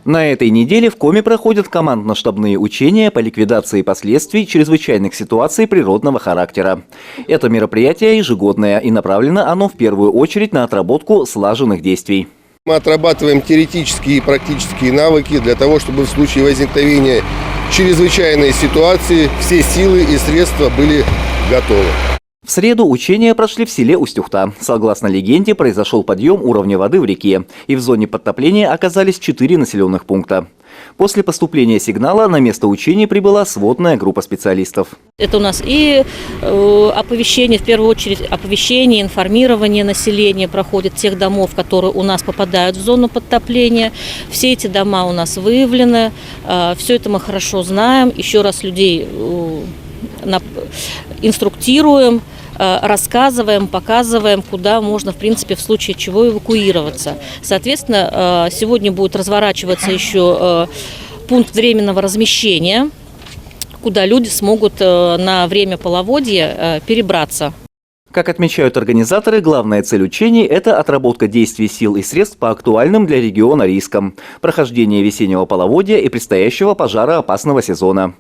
На этой неделе в Коми проходят командно-штабные учения по ликвидации последствий чрезвычайных ситуаций природного характера. Это мероприятие ежегодное, и направлено оно в первую очередь на отработку слаженных действий. Мы отрабатываем теоретические и практические навыки для того, чтобы в случае возникновения чрезвычайной ситуации все силы и средства были готовы. В среду учения прошли в селе Устюхта. Согласно легенде, произошел подъем уровня воды в реке, и в зоне подтопления оказались 4 населенных пункта. После поступления сигнала на место учений прибыла сводная группа специалистов. Это у нас и оповещение, в первую очередь оповещение, информирование населения проходит тех домов, которые у нас попадают в зону подтопления. Все эти дома у нас выявлены, все это мы хорошо знаем. Еще раз людей инструктируем, рассказываем, показываем, куда можно, в принципе, в случае чего эвакуироваться. Соответственно, сегодня будет разворачиваться еще пункт временного размещения, куда люди смогут на время половодья перебраться. Как отмечают организаторы, главная цель учений – это отработка действий сил и средств по актуальным для региона рискам, прохождение весеннего половодья и предстоящего пожароопасного сезона.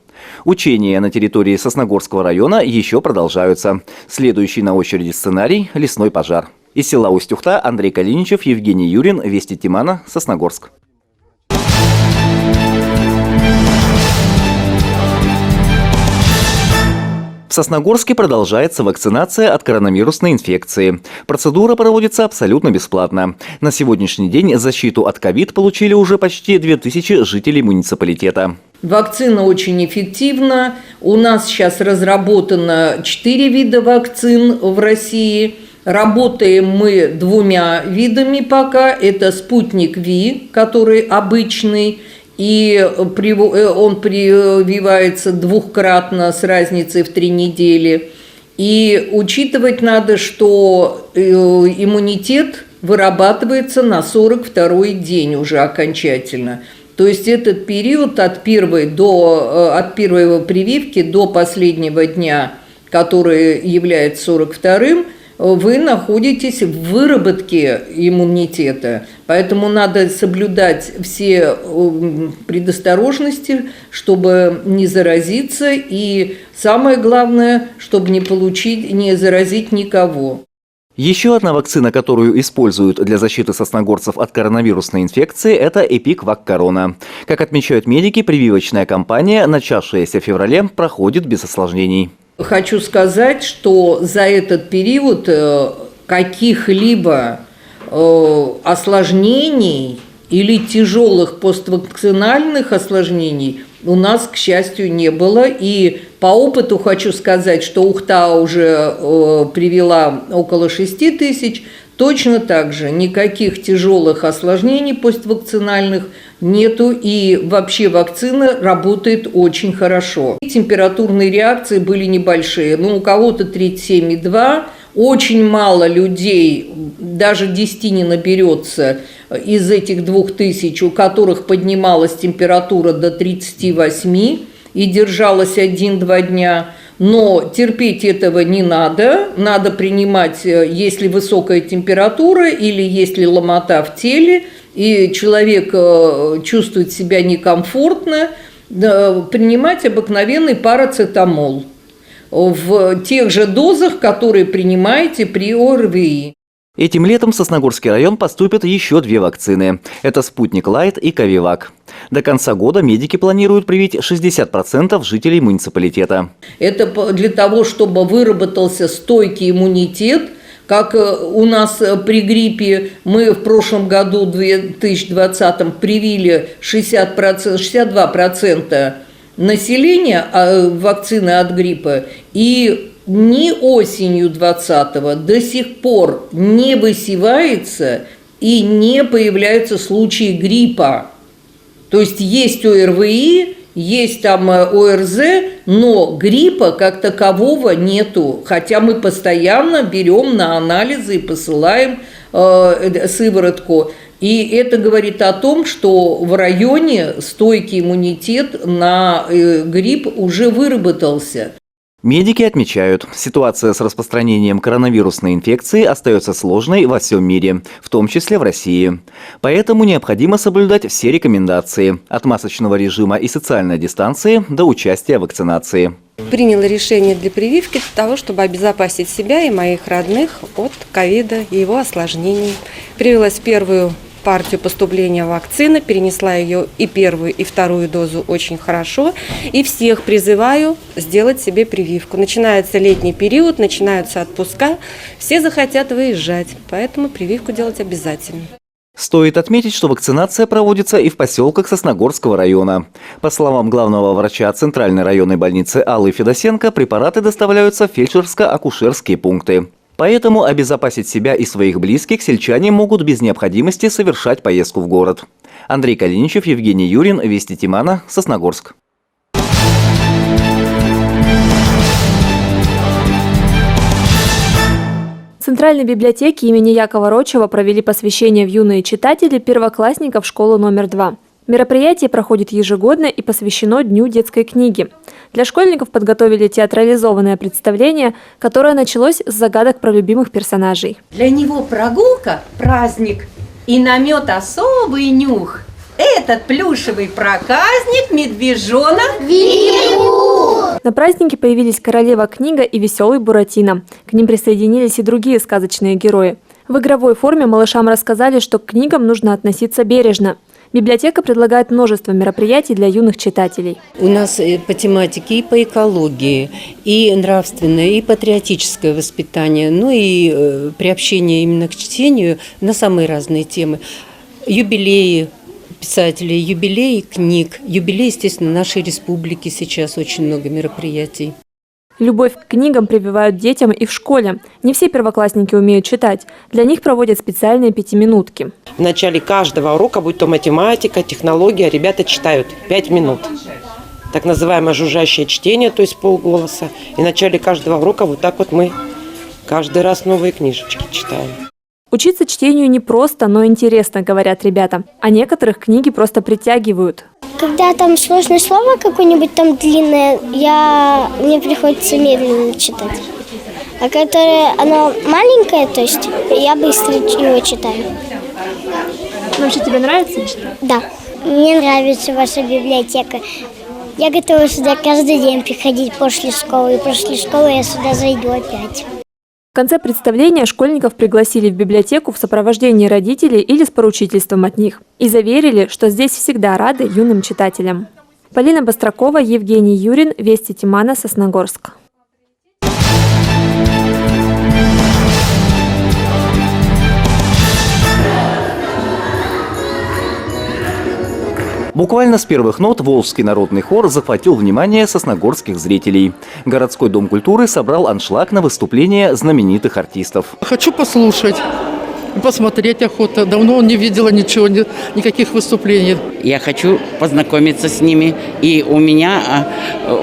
Учения на территории Сосногорского района еще продолжаются. Следующий на очереди сценарий – лесной пожар. Из села Устюхта Андрей Калиничев, Евгений Юрин, Вести Тимана, Сосногорск. В Сосногорске продолжается вакцинация от коронавирусной инфекции. Процедура проводится абсолютно бесплатно. На сегодняшний день защиту от ковид получили уже почти 2000 жителей муниципалитета. Вакцина очень эффективна. У нас сейчас разработано 4 вида вакцин в России. Работаем мы 2 видами пока. Это «Спутник Ви», который обычный, и он прививается 2-кратно с разницей в 3 недели. И учитывать надо, что иммунитет вырабатывается на 42-й день уже окончательно. То есть этот период от первой прививки до последнего дня, который является 42-м, вы находитесь в выработке иммунитета. Поэтому надо соблюдать все предосторожности, чтобы не заразиться. И самое главное, чтобы не заразить никого. Еще одна вакцина, которую используют для защиты сосногорцев от коронавирусной инфекции, это Эпик-Вак Корона. Как отмечают медики, прививочная кампания, начавшаяся в феврале, проходит без осложнений. Хочу сказать, что за этот период каких-либо осложнений или тяжелых поствакцинальных осложнений у нас, к счастью, не было. И по опыту хочу сказать, что Ухта уже привела около 6000. Точно так же никаких тяжелых осложнений поствакцинальных нету, и вообще вакцина работает очень хорошо. Температурные реакции были небольшие, у кого-то 37,2, очень мало людей, даже 10 не наберется из этих 2000, у которых поднималась температура до 38 и держалась 1-2 дня. Но терпеть этого не надо, надо принимать, если высокая температура или если ломота в теле, и человек чувствует себя некомфортно, принимать обыкновенный парацетамол в тех же дозах, которые принимаете при ОРВИ. Этим летом в Сосногорский район поступят еще 2 вакцины. Это «Спутник Лайт» и «Ковивак». До конца года медики планируют привить 60% жителей муниципалитета. Это для того, чтобы выработался стойкий иммунитет, как у нас при гриппе. Мы в прошлом году, в 2020, привили 62% населения вакцины от гриппа, и ни осенью 2020 до сих пор не высевается и не появляются случаи гриппа. То есть есть ОРВИ, есть там ОРЗ, но гриппа как такового нету. Хотя мы постоянно берем на анализы и посылаем сыворотку. И это говорит о том, что в районе стойкий иммунитет на грипп уже выработался. Медики отмечают, ситуация с распространением коронавирусной инфекции остается сложной во всем мире, в том числе в России. Поэтому необходимо соблюдать все рекомендации – от масочного режима и социальной дистанции до участия в вакцинации. Приняла решение для прививки для того, чтобы обезопасить себя и моих родных от ковида и его осложнений. Привилась первую партию поступления вакцины, перенесла ее и первую, и вторую дозу очень хорошо. И всех призываю сделать себе прививку. Начинается летний период, начинаются отпуска, все захотят выезжать, поэтому прививку делать обязательно. Стоит отметить, что вакцинация проводится и в поселках Сосногорского района. По словам главного врача Центральной районной больницы Аллы Федосенко, препараты доставляются в фельдшерско-акушерские пункты. Поэтому обезопасить себя и своих близких сельчане могут без необходимости совершать поездку в город. Андрей Калиничев, Евгений Юрин, Вести Тимана, Сосногорск. В Центральной библиотеке имени Якова Рочева провели посвящение в юные читатели первоклассников школы номер 2. Мероприятие проходит ежегодно и посвящено Дню детской книги. Для школьников подготовили театрализованное представление, которое началось с загадок про любимых персонажей. Для него прогулка – праздник, и намет особый нюх. Этот плюшевый проказник – медвежонок Винни-Пух. На празднике появились королева книга и веселый Буратино. К ним присоединились и другие сказочные герои. В игровой форме малышам рассказали, что к книгам нужно относиться бережно. Библиотека предлагает множество мероприятий для юных читателей. У нас по тематике и по экологии, и нравственное, и патриотическое воспитание, ну и приобщение именно к чтению на самые разные темы. Юбилеи писателей, юбилеи книг, юбилей, естественно, нашей республики, сейчас очень много мероприятий. Любовь к книгам прививают детям и в школе. Не все первоклассники умеют читать. Для них проводят специальные пятиминутки. В начале каждого урока, будь то математика, технология, ребята читают 5 минут. Так называемое жужжащее чтение, то есть полголоса. И в начале каждого урока вот так вот мы каждый раз новые книжечки читаем. Учиться чтению непросто, но интересно, говорят ребята. А некоторых книги просто притягивают. Когда там сложное слово какое-нибудь там длинное, мне приходится медленно читать. А которое оно маленькое, то есть я быстро его читаю. Ну, вообще тебе нравится? Да. Мне нравится ваша библиотека. Я готова сюда каждый день приходить после школы. И после школы я сюда зайду опять. В конце представления школьников пригласили в библиотеку в сопровождении родителей или с поручительством от них. И заверили, что здесь всегда рады юным читателям. Полина Бастракова, Евгений Юрин, Вести Тимана, Сосногорск. Буквально с первых нот Волжский народный хор захватил внимание сосногорских зрителей. Городской дом культуры собрал аншлаг на выступление знаменитых артистов. Хочу послушать, посмотреть охота. Давно не видела ничего, никаких выступлений. Я хочу познакомиться с ними. И у меня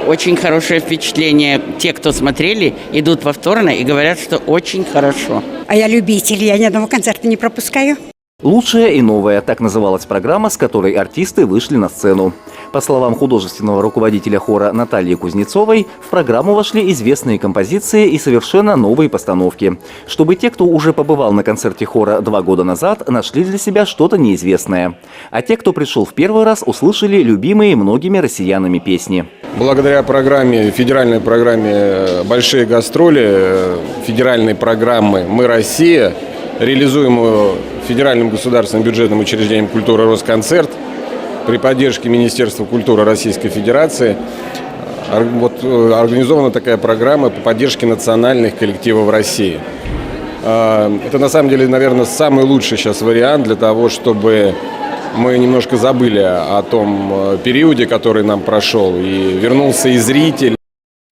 очень хорошее впечатление. Те, кто смотрели, идут повторно и говорят, что очень хорошо. А я любитель, я ни одного концерта не пропускаю. «Лучшее и новое» – так называлась программа, с которой артисты вышли на сцену. По словам художественного руководителя хора Натальи Кузнецовой, в программу вошли известные композиции и совершенно новые постановки, чтобы те, кто уже побывал на концерте хора 2 года назад, нашли для себя что-то неизвестное. А те, кто пришел в первый раз, услышали любимые многими россиянами песни. Благодаря федеральной программе «Большие гастроли», федеральной программы «Мы Россия», реализуемую Федеральным государственным бюджетным учреждением культуры «Росконцерт» при поддержке Министерства культуры Российской Федерации, организована такая программа по поддержке национальных коллективов России. Это на самом деле, наверное, самый лучший сейчас вариант для того, чтобы мы немножко забыли о том периоде, который нам прошел, и вернулся и зритель.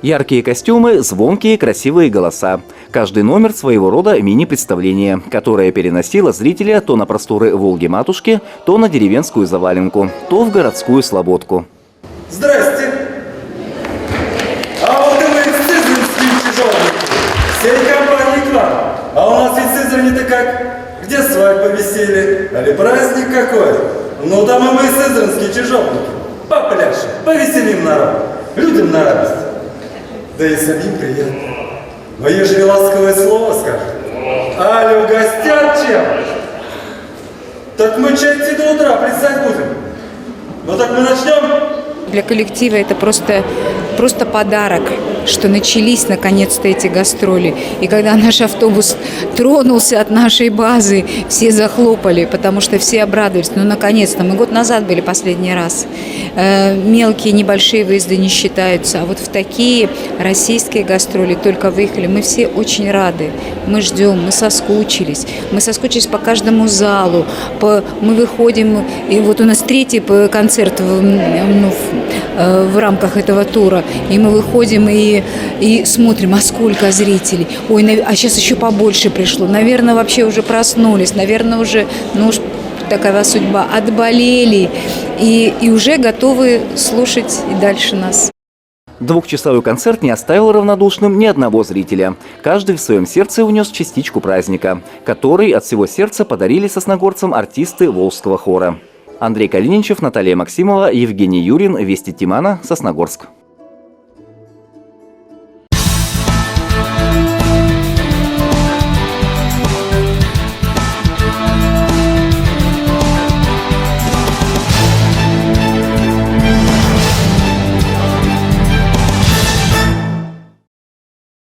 Яркие костюмы, звонкие, красивые голоса. Каждый номер своего рода мини-представление, которое переносило зрителя то на просторы Волги-матушки, то на деревенскую заваленку, то в городскую слободку. Здрасте! А вот и мы, сызранские чижовники, всей компании к вам. А у нас ведь Сызрани-то как? Где свадьба, веселье? Али праздник какой? Ну там и мы, сызранские чижовники. Попляшем, повеселим народ, людям на радость. да и самим приятно. Но ежели ласковое слово скажет, али угостят чем, так мы чайти до утра плясать будем. Ну так мы начнем? Для коллектива это просто подарок, что начались наконец-то эти гастроли. И когда наш автобус тронулся от нашей базы, все захлопали, потому что все обрадовались. Ну, наконец-то. Мы год назад были последний раз. Мелкие, небольшие выезды не считаются. А вот в такие российские гастроли только выехали. Мы все очень рады. Мы ждем, мы соскучились. Мы соскучились по каждому залу. Мы выходим, и вот у нас третий концерт в рамках этого тура. И мы выходим и смотрим, а сколько зрителей. Ой, а сейчас еще побольше пришло. Наверное, вообще уже проснулись. Наверное, уже, уж такова судьба. Отболели и уже готовы слушать и дальше нас. Двухчасовой концерт не оставил равнодушным ни одного зрителя. Каждый в своем сердце унес частичку праздника, который от всего сердца подарили сосногорцам артисты Волжского хора. Андрей Калиничев, Наталья Максимова, Евгений Юрин, Вести Тимана, Сосногорск.